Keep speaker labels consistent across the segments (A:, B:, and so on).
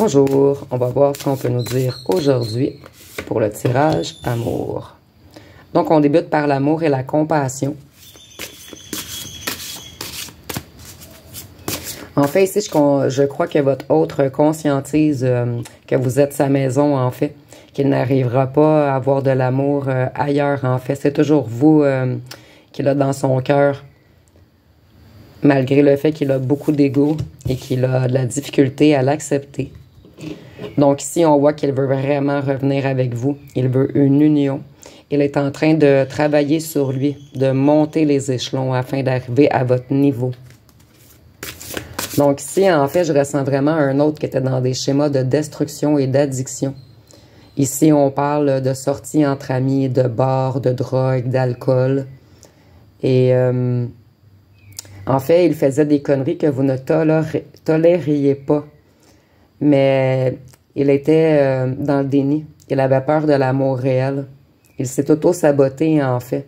A: Bonjour, on va voir ce qu'on peut nous dire aujourd'hui pour le tirage amour. Donc, on débute par l'amour et la compassion. En fait, ici, je crois que votre autre conscientise que vous êtes sa maison, en fait, qu'il n'arrivera pas à avoir de l'amour ailleurs, en fait. C'est toujours vous qu'il a dans son cœur, malgré le fait qu'il a beaucoup d'ego et qu'il a de la difficulté à l'accepter. Donc ici, on voit qu'il veut vraiment revenir avec vous. Il veut une union. Il est en train de travailler sur lui, de monter les échelons afin d'arriver à votre niveau. Donc ici, en fait, je ressens vraiment un autre qui était dans des schémas de destruction et d'addiction. Ici, on parle de sorties entre amis, de bars, de drogue, d'alcool. Et en fait, il faisait des conneries que vous ne tolériez pas. Mais il était dans le déni. Il avait peur de l'amour réel. Il s'est auto-saboté, en fait.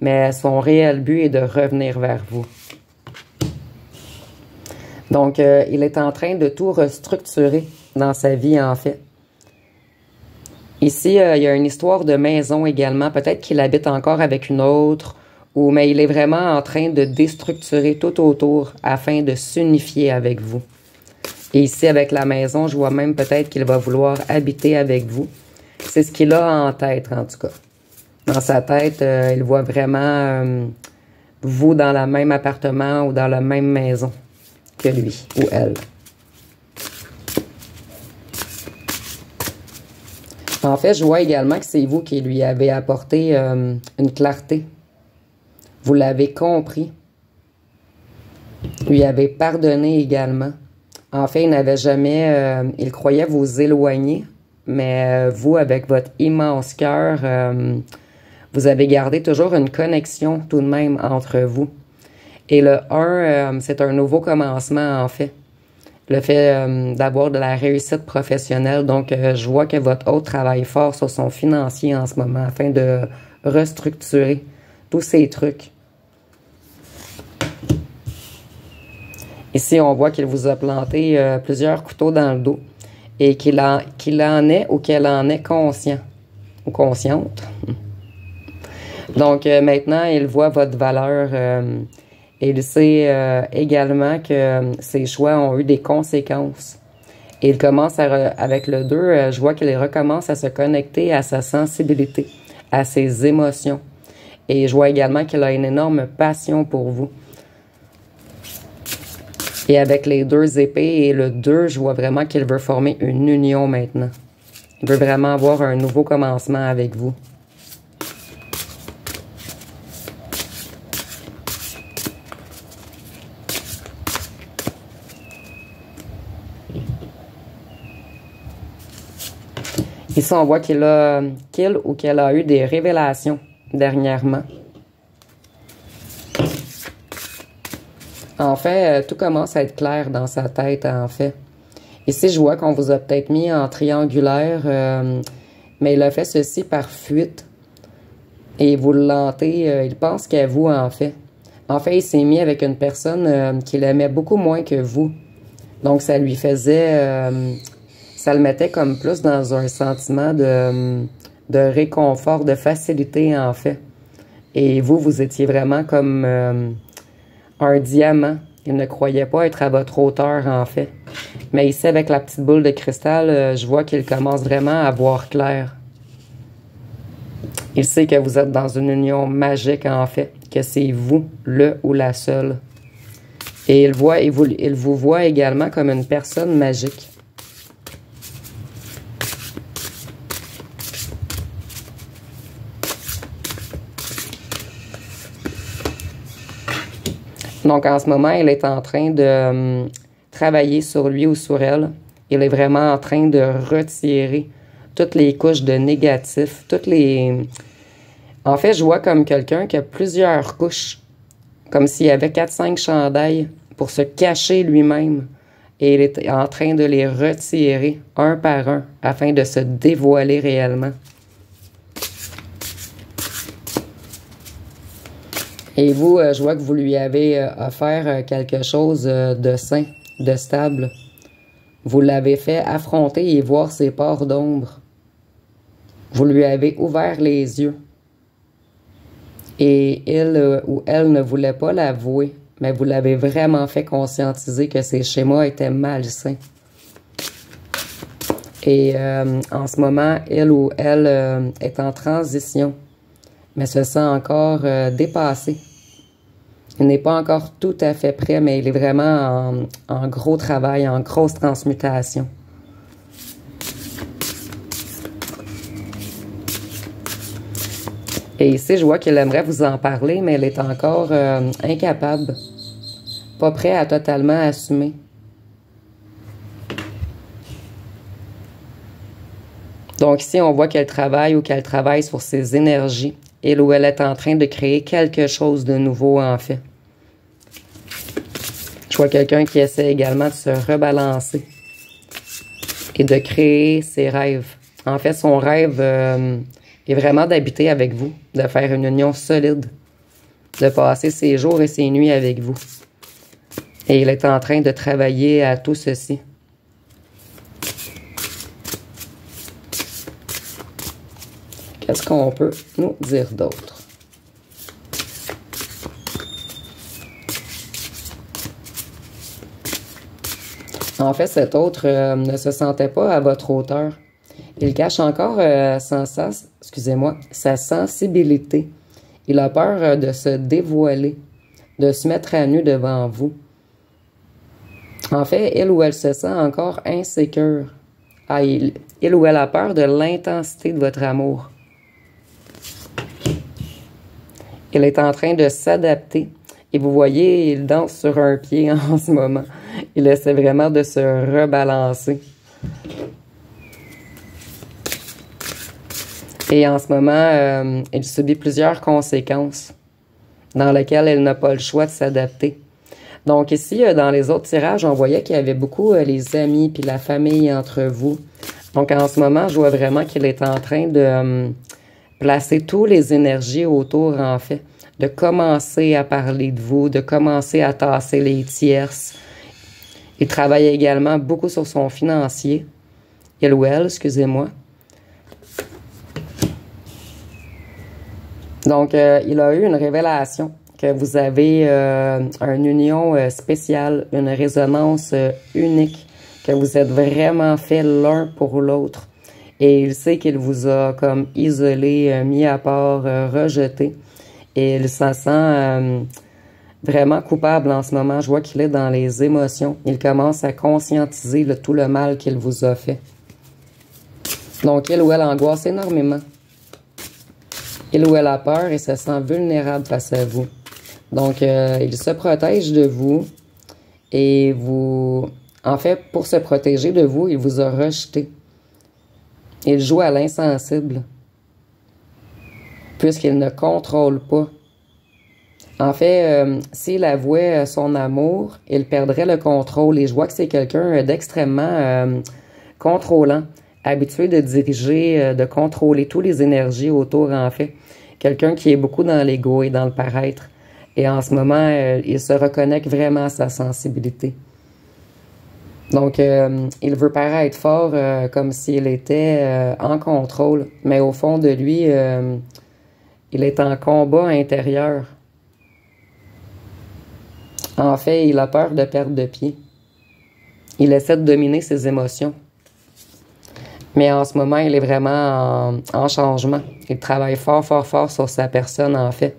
A: Mais son réel but est de revenir vers vous. Donc, il est en train de tout restructurer dans sa vie, en fait. Ici, il y a une histoire de maison également. Peut-être qu'il habite encore avec une autre, mais il est vraiment en train de déstructurer tout autour afin de s'unifier avec vous. Et ici, avec la maison, je vois même peut-être qu'il va vouloir habiter avec vous. C'est ce qu'il a en tête, en tout cas. Dans sa tête, il voit vraiment vous dans le même appartement ou dans la même maison que lui ou elle. En fait, je vois également que c'est vous qui lui avez apporté une clarté. Vous l'avez compris. Lui avez pardonné également. En fait, il n'avait jamais... il croyait vous éloigner, mais vous, avec votre immense cœur, vous avez gardé toujours une connexion tout de même entre vous. Et le 1, c'est un nouveau commencement, en fait. Le fait d'avoir de la réussite professionnelle. Donc, je vois que votre hôte travaille fort sur son financier en ce moment afin de restructurer tous ces trucs. Ici, on voit qu'il vous a planté plusieurs couteaux dans le dos et qu'il en est ou qu'elle en est conscient ou consciente. Donc, maintenant, il voit votre valeur et il sait également que ses choix ont eu des conséquences. Et il commence avec le 2, je vois qu'il recommence à se connecter à sa sensibilité, à ses émotions. Et je vois également qu'il a une énorme passion pour vous. Et avec les 2 épées et le 2, je vois vraiment qu'il veut former une union maintenant. Il veut vraiment avoir un nouveau commencement avec vous. Ici, on voit qu'il ou qu'elle a eu des révélations dernièrement. En fait, tout commence à être clair dans sa tête, en fait. Ici, je vois qu'on vous a peut-être mis en triangulaire, mais il a fait ceci par fuite. Et vous le lentez, il pense qu'à vous, en fait. En fait, il s'est mis avec une personne qu'il aimait beaucoup moins que vous. Donc, ça lui faisait... ça le mettait comme plus dans un sentiment de réconfort, de facilité, en fait. Et vous, vous étiez vraiment comme... un diamant. Il ne croyait pas être à votre hauteur, en fait. Mais ici, avec la petite boule de cristal, je vois qu'il commence vraiment à voir clair. Il sait que vous êtes dans une union magique, en fait. Que c'est vous, le ou la seule. Et il vous voit également comme une personne magique. Donc, en ce moment, il est en train de travailler sur lui ou sur elle. Il est vraiment en train de retirer toutes les couches de négatif, En fait, je vois comme quelqu'un qui a plusieurs couches, comme s'il y avait 4-5 chandails pour se cacher lui-même. Et il est en train de les retirer un par un afin de se dévoiler réellement. Et vous, je vois que vous lui avez offert quelque chose de sain, de stable. Vous l'avez fait affronter et voir ses parts d'ombre. Vous lui avez ouvert les yeux. Et il ou elle ne voulait pas l'avouer, mais vous l'avez vraiment fait conscientiser que ces schémas étaient malsains. Et en ce moment, il ou elle est en transition, mais se sent encore dépassé. Il n'est pas encore tout à fait prêt, mais il est vraiment en gros travail, en grosse transmutation. Et ici, je vois qu'il aimerait vous en parler, mais il est encore incapable, pas prêt à totalement assumer. Donc ici, on voit qu'elle travaille ou qu'elle travaille sur ses énergies. Il ou elle est en train de créer quelque chose de nouveau, en fait. Je vois quelqu'un qui essaie également de se rebalancer et de créer ses rêves. En fait, son rêve est vraiment d'habiter avec vous, de faire une union solide, de passer ses jours et ses nuits avec vous. Et il est en train de travailler à tout ceci. Qu'est-ce qu'on peut nous dire d'autre? En fait, cet autre ne se sentait pas à votre hauteur. Il cache encore sa sensibilité. Il a peur de se dévoiler, de se mettre à nu devant vous. En fait, il ou elle se sent encore insécure. Il ou elle a peur de l'intensité de votre amour. Il est en train de s'adapter. Et vous voyez, il danse sur un pied en ce moment. Il essaie vraiment de se rebalancer. Et en ce moment, il subit plusieurs conséquences dans lesquelles il n'a pas le choix de s'adapter. Donc ici, dans les autres tirages, on voyait qu'il y avait beaucoup les amis puis la famille entre vous. Donc en ce moment, je vois vraiment qu'il est en train de placer toutes les énergies autour, en fait. De commencer à parler de vous, de commencer à tasser les tierces. Il travaille également beaucoup sur son financier. Il ou elle, excusez-moi. Donc, il a eu une révélation que vous avez une union spéciale, une résonance unique, que vous êtes vraiment fait l'un pour l'autre. Et il sait qu'il vous a comme isolé, mis à part, rejeté. Et il se sent vraiment coupable en ce moment. Je vois qu'il est dans les émotions. Il commence à conscientiser tout le mal qu'il vous a fait. Donc, il ou elle angoisse énormément. Il ou elle a peur et se sent vulnérable face à vous. Donc, il se protège de vous. Et vous... En fait, pour se protéger de vous, il vous a rejeté. Il joue à l'insensible. Puisqu'il ne contrôle pas. En fait, s'il avouait son amour, il perdrait le contrôle. Et je vois que c'est quelqu'un d'extrêmement contrôlant, habitué de diriger, de contrôler toutes les énergies autour, en fait. Quelqu'un qui est beaucoup dans l'ego et dans le paraître. Et en ce moment, il se reconnecte vraiment à sa sensibilité. Donc, il veut paraître fort comme s'il était en contrôle. Mais au fond de lui... il est en combat intérieur. En fait, il a peur de perdre de pied. Il essaie de dominer ses émotions. Mais en ce moment, il est vraiment en changement. Il travaille fort, fort, fort sur sa personne, en fait.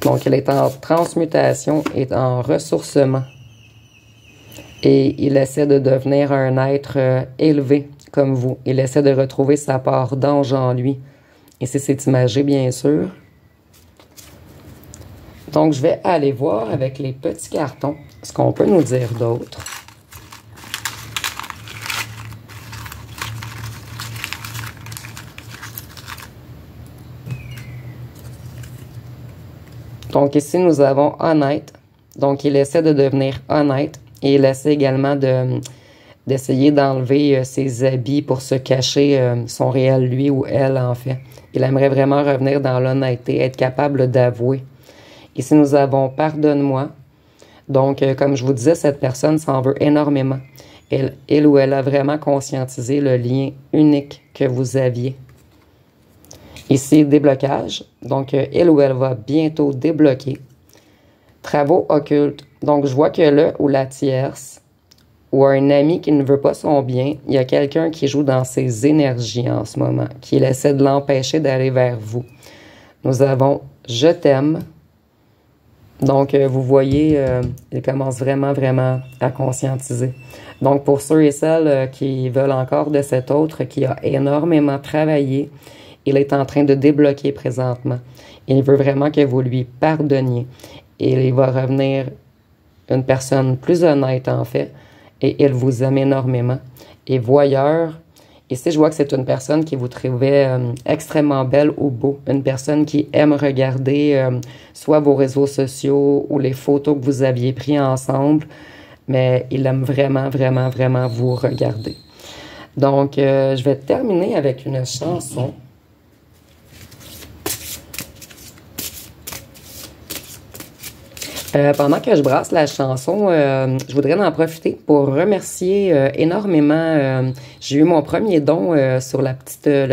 A: Donc, il est en transmutation et en ressourcement. Et il essaie de devenir un être élevé, comme vous. Il essaie de retrouver sa part d'ange en lui. Et c'est imagé, bien sûr. Donc, je vais aller voir avec les petits cartons ce qu'on peut nous dire d'autre. Donc, ici, nous avons honnête. Donc, il essaie de devenir honnête. Et il essaie également d'essayer d'enlever ses habits pour se cacher son réel lui ou elle, en fait. Il aimerait vraiment revenir dans l'honnêteté, être capable d'avouer. Ici, nous avons « Pardonne-moi ». Donc, comme je vous disais, cette personne s'en veut énormément. Elle ou elle a vraiment conscientisé le lien unique que vous aviez. Ici, déblocage. Donc, elle ou elle va bientôt débloquer. Travaux occultes. Donc, je vois que le ou la tierce ou un ami qui ne veut pas son bien, il y a quelqu'un qui joue dans ses énergies en ce moment, qui essaie de l'empêcher d'aller vers vous. Nous avons « Je t'aime ». Donc, vous voyez, il commence vraiment, vraiment à conscientiser. Donc, pour ceux et celles qui veulent encore de cet autre qui a énormément travaillé, il est en train de débloquer présentement. Il veut vraiment que vous lui pardonniez. Et il va revenir une personne plus honnête, en fait, et il vous aime énormément. Et voyeur, ici, je vois que c'est une personne qui vous trouvait extrêmement belle ou beau. Une personne qui aime regarder soit vos réseaux sociaux ou les photos que vous aviez prises ensemble, mais il aime vraiment, vraiment, vraiment vous regarder. Donc, je vais terminer avec une chanson. Pendant que je brasse la chanson, je voudrais en profiter pour remercier énormément. J'ai eu mon premier don sur le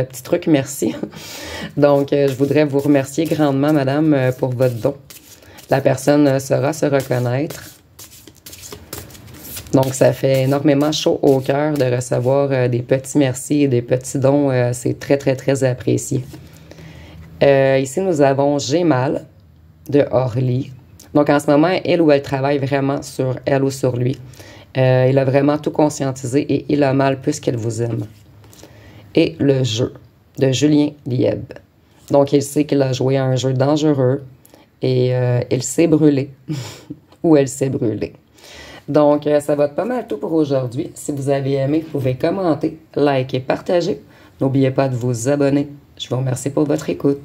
A: petit truc merci. Donc, je voudrais vous remercier grandement, madame, pour votre don. La personne saura se reconnaître. Donc, ça fait énormément chaud au cœur de recevoir des petits merci et des petits dons. C'est très, très, très apprécié. Ici, nous avons J'ai mal de Orly. Donc, en ce moment, elle ou elle travaille vraiment sur elle ou sur lui. Il a vraiment tout conscientisé et il a mal puisqu'elle vous aime. Et le jeu de Julien Lieb. Donc, il sait qu'il a joué à un jeu dangereux et il s'est brûlé ou elle s'est brûlée. Donc, ça va être pas mal tout pour aujourd'hui. Si vous avez aimé, vous pouvez commenter, liker, partager. N'oubliez pas de vous abonner. Je vous remercie pour votre écoute.